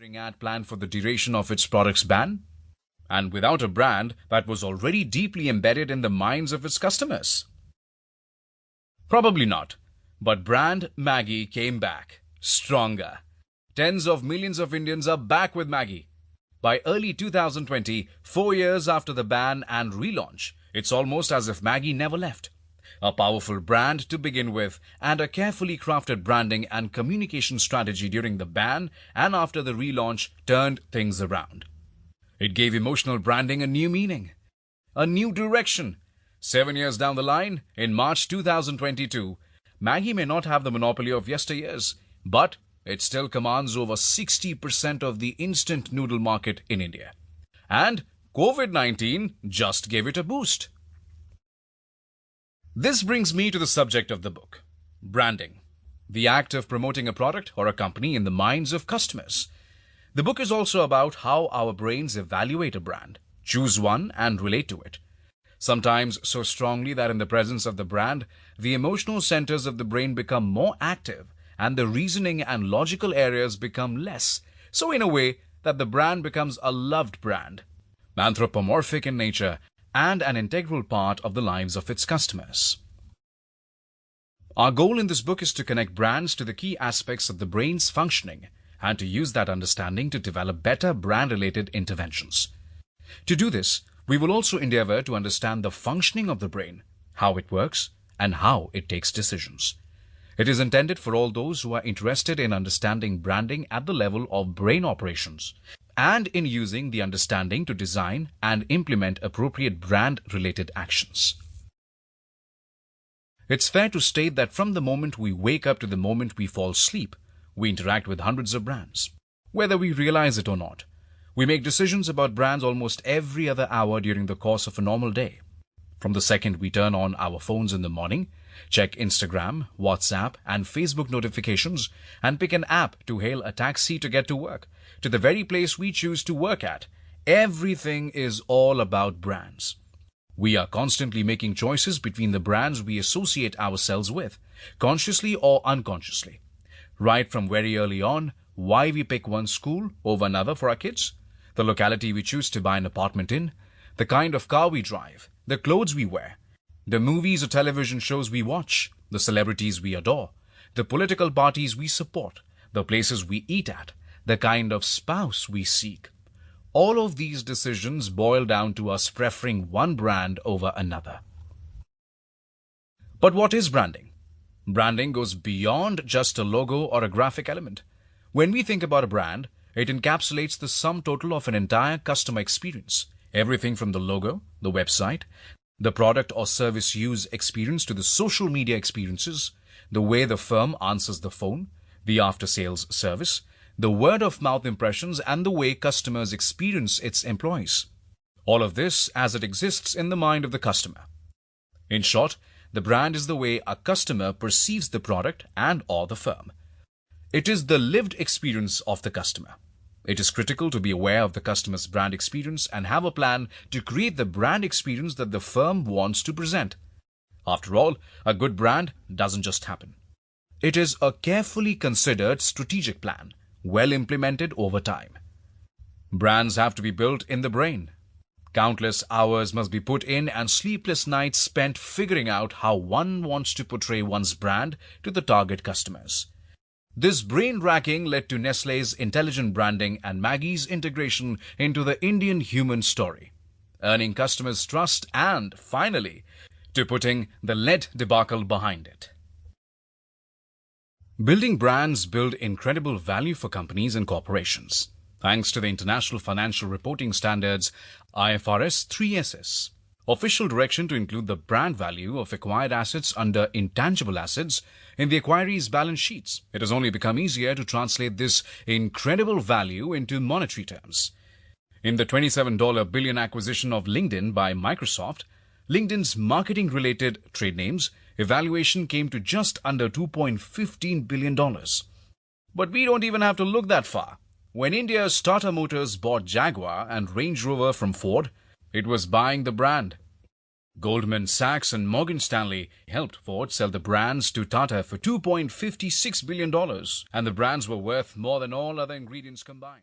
marketing ad plan for the duration of its product's ban? And without a brand that was already deeply embedded in the minds of its customers? Probably not. But brand Maggi came back, stronger. Tens of millions of Indians are back with Maggi. By early 2020, 4 years after the ban and relaunch, it's almost as if Maggi never left. A powerful brand to begin with, and a carefully crafted branding and communication strategy during the ban and after the relaunch turned things around. It gave emotional branding a new meaning, a new direction. 7 years down the line, in March 2022, Maggi may not have the monopoly of yesteryears, but it still commands over 60% of the instant noodle market in India. And COVID-19 just gave it a boost. This brings me to the subject of the book, branding, the act of promoting a product or a company in the minds of customers. The book is also about how our brains evaluate a brand, choose one, and relate to it. Sometimes so strongly that in the presence of the brand, the emotional centers of the brain become more active and the reasoning and logical areas become less, so in a way that the brand becomes a loved brand, anthropomorphic in nature, and an integral part of the lives of its customers. Our goal in this book is to connect brands to the key aspects of the brain's functioning and to use that understanding to develop better brand-related interventions. To do this, we will also endeavor to understand the functioning of the brain, how it works, and how it takes decisions. It is intended for all those who are interested in understanding branding at the level of brain operations and in using the understanding to design and implement appropriate brand-related actions. It's fair to state that from the moment we wake up to the moment we fall asleep, we interact with hundreds of brands, whether we realize it or not. We make decisions about brands almost every other hour during the course of a normal day. From the second we turn on our phones in the morning, check Instagram, WhatsApp, and Facebook notifications, and pick an app to hail a taxi to get to work, to the very place we choose to work at, everything is all about brands. We are constantly making choices between the brands we associate ourselves with, consciously or unconsciously. Right from very early on, why we pick one school over another for our kids, the locality we choose to buy an apartment in, the kind of car we drive, the clothes we wear, the movies or television shows we watch, the celebrities we adore, the political parties we support, the places we eat at, the kind of spouse we seek. All of these decisions boil down to us preferring one brand over another. But what is branding? Branding goes beyond just a logo or a graphic element. When we think about a brand, it encapsulates the sum total of an entire customer experience. Everything from the logo, the website, the product or service use experience to the social media experiences, the way the firm answers the phone, the after-sales service, the word-of-mouth impressions, and the way customers experience its employees. All of this as it exists in the mind of the customer. In short, the brand is the way a customer perceives the product and or the firm. It is the lived experience of the customer. It is critical to be aware of the customer's brand experience and have a plan to create the brand experience that the firm wants to present. After all, a good brand doesn't just happen. It is a carefully considered strategic plan, well implemented over time. Brands have to be built in the brain. Countless hours must be put in and sleepless nights spent figuring out how one wants to portray one's brand to the target customers. This brain-racking led to Nestlé's intelligent branding and Maggi's integration into the Indian human story, earning customers' trust and, finally, to putting the lead debacle behind it. Building brands build incredible value for companies and corporations, thanks to the International Financial Reporting Standards IFRS 3SS. Official direction to include the brand value of acquired assets under intangible assets in the acquiree's balance sheets. It has only become easier to translate this incredible value into monetary terms. In the $27 billion acquisition of LinkedIn by Microsoft, LinkedIn's marketing-related trade names evaluation came to just under $2.15 billion. But we don't even have to look that far. When India's Tata Motors bought Jaguar and Range Rover from Ford, it was buying the brand. Goldman Sachs and Morgan Stanley helped Ford sell the brands to Tata for $2.56 billion, and the brands were worth more than all other ingredients combined.